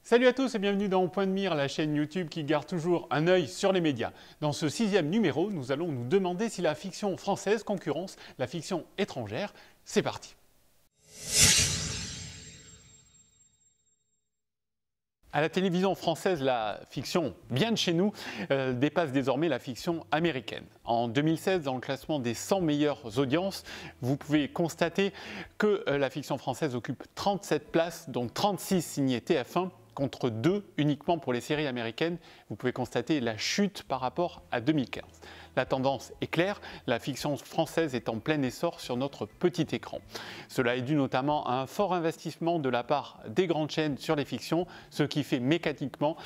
Salut à tous et bienvenue dans Point de Mire, la chaîne YouTube qui garde toujours un œil sur les médias. Dans ce 6e numéro, nous allons nous demander si la fiction française concurrence la fiction étrangère. C'est parti. À la télévision française, la fiction bien de chez nous dépasse désormais la fiction américaine. En 2016, dans le classement des 100 meilleures audiences, vous pouvez constater que la fiction française occupe 37 places, dont 36 signées TF1, contre 2 uniquement pour les séries américaines. Vous pouvez constater la chute par rapport à 2015. La tendance est claire, la fiction française est en plein essor sur notre petit écran. Cela est dû notamment à un fort investissement de la part des grandes chaînes sur les fictions, ce qui fait mécaniquement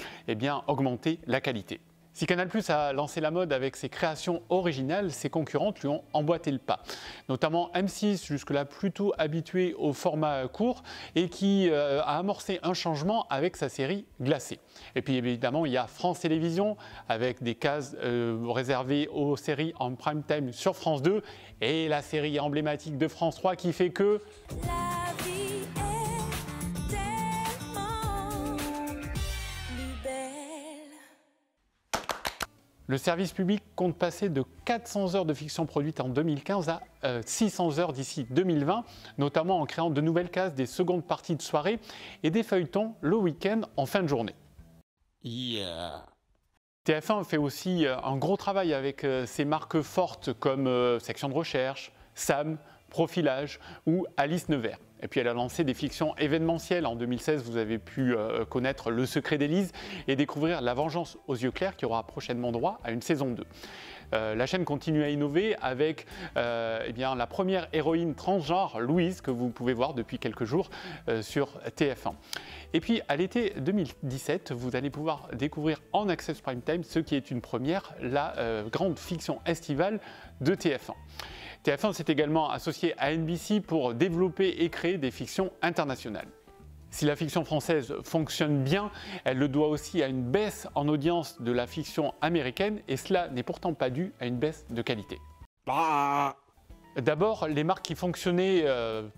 augmenter la qualité. Si Canal+ a lancé la mode avec ses créations originales, ses concurrentes lui ont emboîté le pas. Notamment M6, jusque-là plutôt habitué au format court et qui a amorcé un changement avec sa série Glacé. Et puis évidemment, il y a France Télévisions avec des cases réservées aux séries en prime time sur France 2 et la série emblématique de France 3 qui fait que... Le service public compte passer de 400 heures de fiction produite en 2015 à 600 heures d'ici 2020, notamment en créant de nouvelles cases, des secondes parties de soirée et des feuilletons le week-end en fin de journée. TF1 fait aussi un gros travail avec ses marques fortes comme Section de recherche, Sam, Profilage ou Alice Nevers. Et puis elle a lancé des fictions événementielles. En 2016, vous avez pu connaître Le Secret d'Élise et découvrir La Vengeance aux yeux clairs qui aura prochainement droit à une saison 2. La chaîne continue à innover avec la première héroïne transgenre, Louise, que vous pouvez voir depuis quelques jours sur TF1. Et puis à l'été 2017, vous allez pouvoir découvrir en Access Prime Time, ce qui est une première, la grande fiction estivale de TF1. TF1 s'est également associé à NBC pour développer et créer des fictions internationales. Si la fiction française fonctionne bien, elle le doit aussi à une baisse en audience de la fiction américaine et cela n'est pourtant pas dû à une baisse de qualité. D'abord, les marques qui fonctionnaient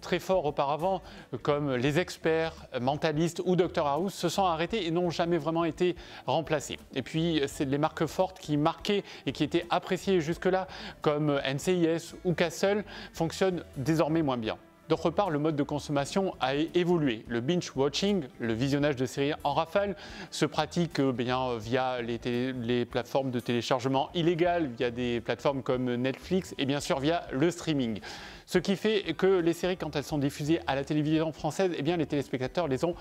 très fort auparavant, comme Les Experts, Mentalist ou Dr House, se sont arrêtées et n'ont jamais vraiment été remplacées. Et puis, c'est les marques fortes qui marquaient et qui étaient appréciées jusque-là, comme NCIS ou Castle, fonctionnent désormais moins bien. D'autre part, le mode de consommation a évolué. Le binge-watching, le visionnage de séries en rafale, se pratique via les plateformes de téléchargement illégales, via des plateformes comme Netflix et bien sûr via le streaming. Ce qui fait que les séries, quand elles sont diffusées à la télévision française, les téléspectateurs les ont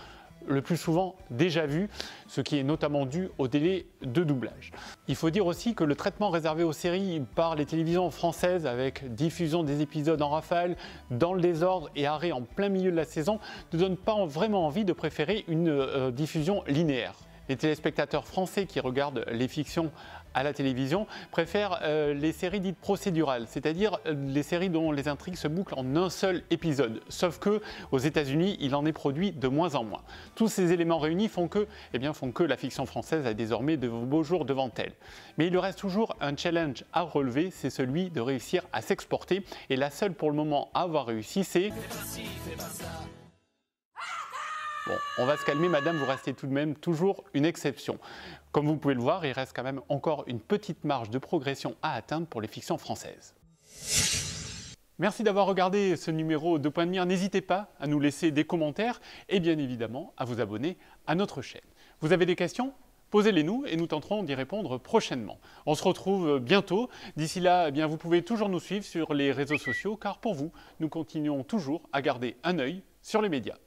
le plus souvent déjà vu, ce qui est notamment dû au délai de doublage. Il faut dire aussi que le traitement réservé aux séries par les télévisions françaises avec diffusion des épisodes en rafale, dans le désordre et arrêt en plein milieu de la saison ne donne pas vraiment envie de préférer une diffusion linéaire. Les téléspectateurs français qui regardent les fictions à la télévision préfèrent les séries dites procédurales, c'est-à-dire les séries dont les intrigues se bouclent en un seul épisode. Sauf que aux États-Unis, il en est produit de moins en moins. Tous ces éléments réunis font que la fiction française a désormais de beaux jours devant elle. Mais il lui reste toujours un challenge à relever, c'est celui de réussir à s'exporter. Et la seule pour le moment à avoir réussi, c'est... Bon, on va se calmer, madame, vous restez tout de même toujours une exception. Comme vous pouvez le voir, il reste quand même encore une petite marge de progression à atteindre pour les fictions françaises. Merci d'avoir regardé ce numéro de Point de Mire. N'hésitez pas à nous laisser des commentaires et bien évidemment à vous abonner à notre chaîne. Vous avez des questions ? Posez-les nous et nous tenterons d'y répondre prochainement. On se retrouve bientôt. D'ici là, vous pouvez toujours nous suivre sur les réseaux sociaux car pour vous, nous continuons toujours à garder un œil sur les médias.